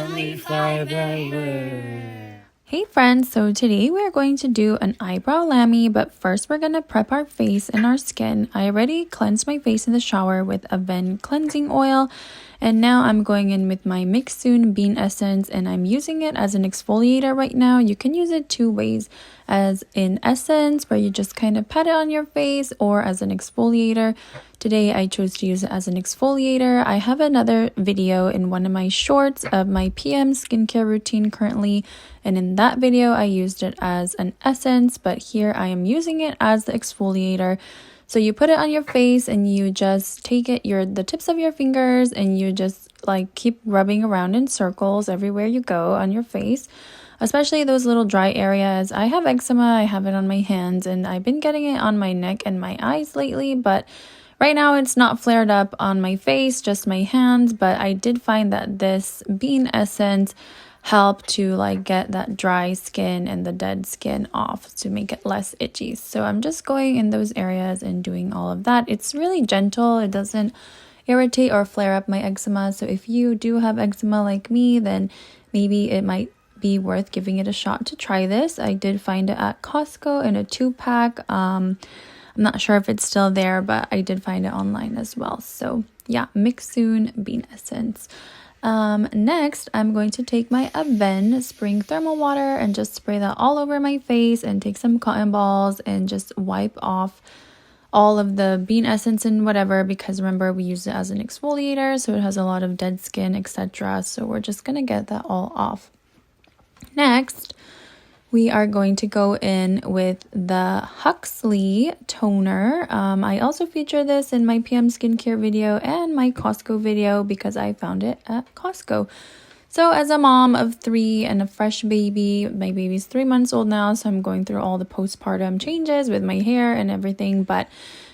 Lami forever. Hey friends, so today we're going to do an eyebrow Lami, but first we're going to prep our face and our skin. I already cleansed my face in the shower with a Ven cleansing oil, and now I'm going in with my CLIONE bean essence, and I'm using it as an exfoliator right now. You can use it two ways, as in essence where you just kind of pat it on your face, or as an exfoliator. Today I chose to use it as an exfoliator. I have another video in one of my shorts of my PM skincare routine currently, and in that video I used it as an essence, but here I am using it as the exfoliator. So you put it on your face and you just take it the tips of your fingers and you just like keep rubbing around in circles everywhere you go on your face, especially those little dry areas. I have eczema, I have it on my hands, and I've been getting it on my neck and my eyes lately, but right now it's not flared up on my face, just my hands. But I did find that this bean essence help to like get that dry skin and the dead skin off to make it less itchy. So I'm just going in those areas and doing all of that. It's really gentle. It doesn't irritate or flare up my eczema. So if you do have eczema like me, then maybe it might be worth giving it a shot to try this. I did find it at Costco in a 2-pack. I'm not sure if it's still there, but I did find it online as well. So yeah, CLIONE bean essence. Next, I'm going to take my Ven spring thermal water and just spray that all over my face, and take some cotton balls and just wipe off all of the bean essence and whatever, because remember we use it as an exfoliator, so it has a lot of dead skin, etc. So we're just gonna get that all off. Next, we are going to go in with the Huxley toner. I also feature this in my PM skincare video and my Costco video because I found it at Costco. So as a mom of 3 and a fresh baby, my baby's 3 months old now, so I'm going through all the postpartum changes with my hair and everything, but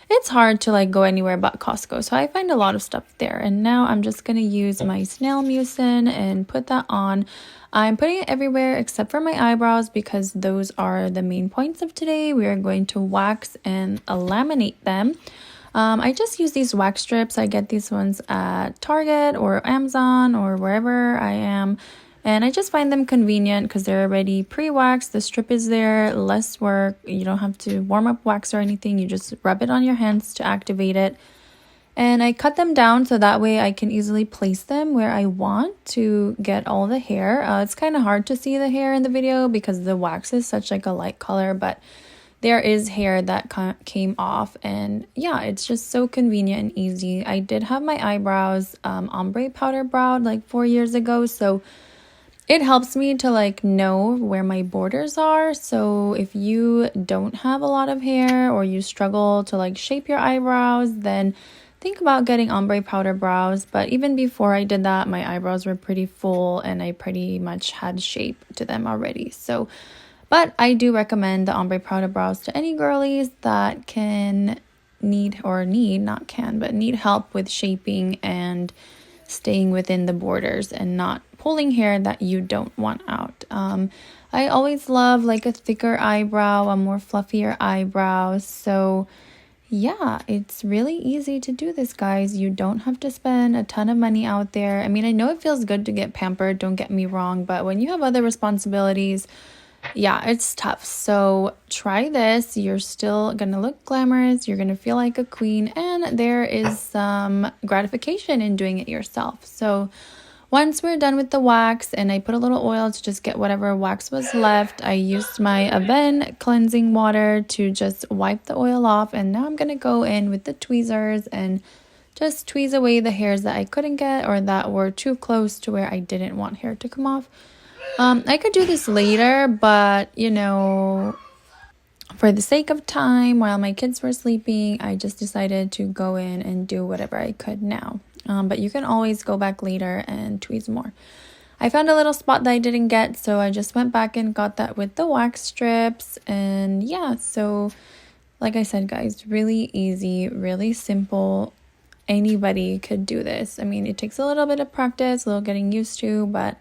it's hard to like go anywhere but Costco. So I find a lot of stuff there. And now I'm just going to use my snail mucin and put that on. I'm putting it everywhere except for my eyebrows because those are the main points of today. We are going to wax and laminate them. I just use these wax strips. I get these ones at Target or Amazon or wherever I am. And I just find them convenient because they're already pre-waxed. The strip is there, less work. You don't have to warm up wax or anything. You just rub it on your hands to activate it. And I cut them down so that way I can easily place them where I want to get all the hair. It's kind of hard to see the hair in the video because the wax is such like a light color, but there is hair that came off, and yeah, it's just so convenient and easy. I did have my eyebrows ombre powder browed like 4 years ago, so it helps me to like know where my borders are. So if you don't have a lot of hair or you struggle to like shape your eyebrows, then think about getting ombre powder brows. But even before I did that, my eyebrows were pretty full and I pretty much had shape to them already. So, but I do recommend the ombre powder brows to any girlies that need help with shaping and staying within the borders and not pulling hair that you don't want out. I always love like a thicker eyebrow, a more fluffier eyebrow. So yeah, it's really easy to do this, guys. You don't have to spend a ton of money out there. I mean, I know it feels good to get pampered, don't get me wrong, but when you have other responsibilities, yeah, it's tough. So try this. You're still gonna look glamorous, you're gonna feel like a queen, and there is some gratification in doing it yourself. So once we're done with the wax, and I put a little oil to just get whatever wax was left, I used my Ven cleansing water to just wipe the oil off. And now I'm going to go in with the tweezers and just tweeze away the hairs that I couldn't get or that were too close to where I didn't want hair to come off. I could do this later, but you know, for the sake of time, while my kids were sleeping, I just decided to go in and do whatever I could now. But you can always go back later and tweeze more. I found a little spot that I didn't get, so I just went back and got that with the wax strips. And yeah, so like I said, guys, really easy, really simple. Anybody could do this. I mean, it takes a little bit of practice, a little getting used to, but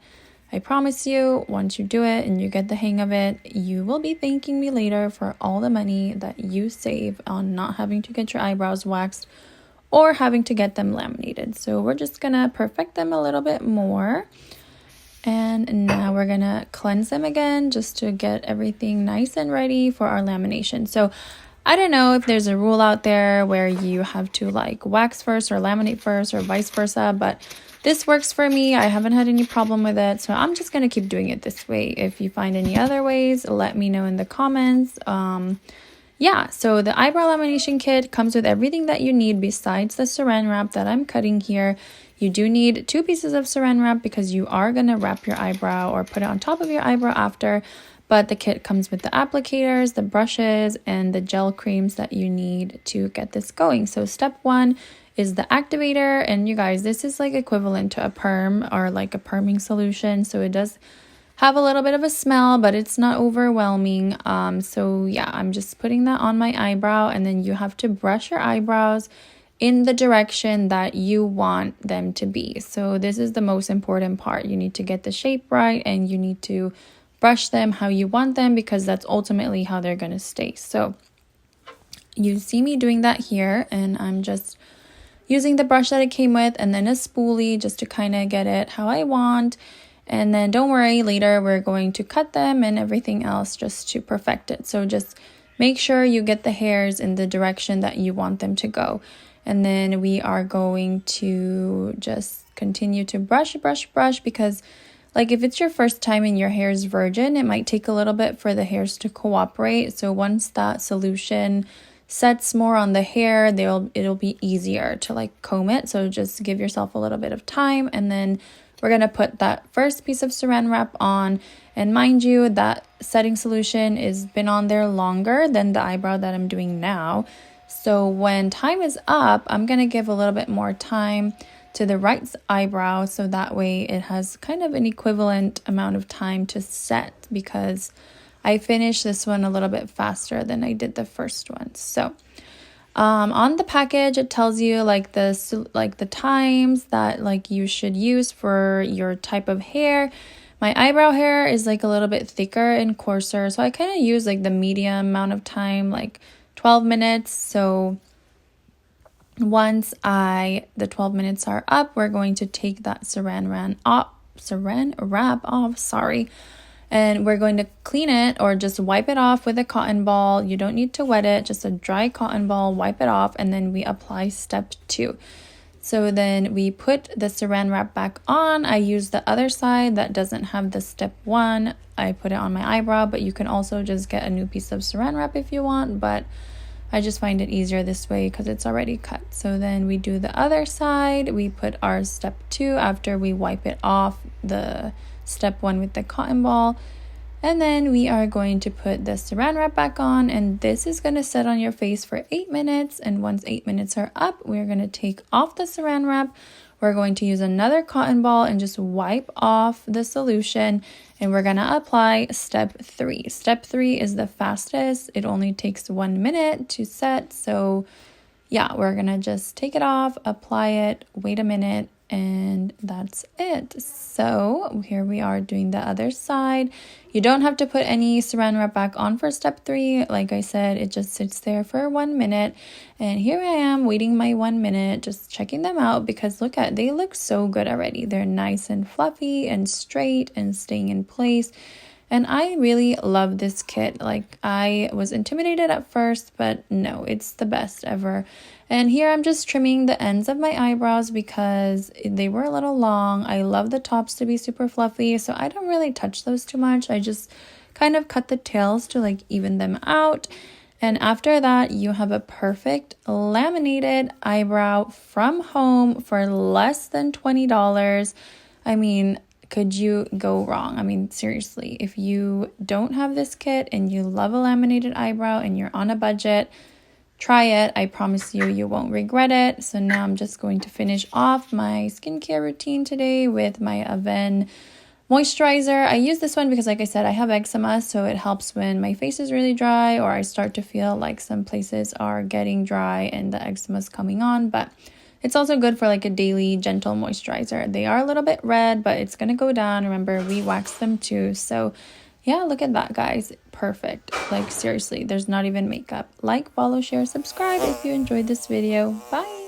I promise you, once you do it and you get the hang of it, you will be thanking me later for all the money that you save on not having to get your eyebrows waxed or having to get them laminated. So we're just gonna perfect them a little bit more. And now we're gonna cleanse them again just to get everything nice and ready for our lamination. So I don't know if there's a rule out there where you have to like wax first or laminate first or vice versa, but this works for me. I haven't had any problem with it, so I'm just gonna keep doing it this way. If you find any other ways, let me know in the comments. Yeah, so the eyebrow lamination kit comes with everything that you need besides the saran wrap that I'm cutting here. You do need 2 pieces of saran wrap because you are gonna wrap your eyebrow or put it on top of your eyebrow after. But the kit comes with the applicators, the brushes, and the gel creams that you need to get this going. So step 1 is the activator. And you guys, this is like equivalent to a perm or like a perming solution. So it does have a little bit of a smell, but it's not overwhelming. So yeah, I'm just putting that on my eyebrow. And then you have to brush your eyebrows in the direction that you want them to be. So this is the most important part. You need to get the shape right and you need to brush them how you want them because that's ultimately how they're going to stay. So you see me doing that here, and I'm just using the brush that it came with and then a spoolie just to kind of get it how I want. And then don't worry, later we're going to cut them and everything else just to perfect it. So just make sure you get the hairs in the direction that you want them to go. And then we are going to just continue to brush because like if it's your first time and your hair is virgin, it might take a little bit for the hairs to cooperate. So once that solution sets more on the hair, it'll be easier to like comb it. So just give yourself a little bit of time, and then we're gonna put that first piece of saran wrap on. And mind you, that setting solution has been on there longer than the eyebrow that I'm doing now. So when time is up, I'm gonna give a little bit more time to the right eyebrow so that way it has kind of an equivalent amount of time to set, because I finished this one a little bit faster than I did the first one. So on the package it tells you like the times that like you should use for your type of hair. My eyebrow hair is like a little bit thicker and coarser, so I kind of use like the medium amount of time, like 12 minutes. So once the 12 minutes are up, we're going to take that saran wrap off, and we're going to clean it or just wipe it off with a cotton ball. You don't need to wet it, just a dry cotton ball, wipe it off, and then we apply step 2. So then we put the saran wrap back on. I use the other side that doesn't have the step 1. I put it on my eyebrow, but you can also just get a new piece of saran wrap if you want, but I just find it easier this way because it's already cut. So then we do the other side. We put our step 2 after we wipe it off the step 1 with the cotton ball. And then we are going to put the saran wrap back on, and this is going to sit on your face for 8 minutes. And once 8 minutes are up, we're going to take off the saran wrap. We're going to use another cotton ball and just wipe off the solution, and we're going to apply step 3. Step 3 is the fastest. It only takes 1 minute to set. So yeah, we're going to just take it off, apply it, wait a minute, and that's it. So here we are doing the other side. You don't have to put any saran wrap back on for step 3. Like I said, it just sits there for 1 minute. And here I am waiting my 1 minute, just checking them out because they look so good already. They're nice and fluffy and straight and staying in place. And I really love this kit. Like, I was intimidated at first, but no, it's the best ever. And here I'm just trimming the ends of my eyebrows because they were a little long. I love the tops to be super fluffy, so I don't really touch those too much. I just kind of cut the tails to like even them out. And after that, you have a perfect laminated eyebrow from home for less than $20. I mean, could you go wrong? I mean, seriously, if you don't have this kit and you love a laminated eyebrow and you're on a budget, try it. I promise you, you won't regret it. So now I'm just going to finish off my skincare routine today with my Avène moisturizer. I use this one because, like I said, I have eczema, so it helps when my face is really dry or I start to feel like some places are getting dry and the eczema is coming on. But it's also good for like a daily gentle moisturizer. They are a little bit red, but it's going to go down. Remember, we waxed them too. So yeah, look at that, guys. Perfect. Like, seriously, there's not even makeup. Like, follow, share, subscribe if you enjoyed this video. Bye.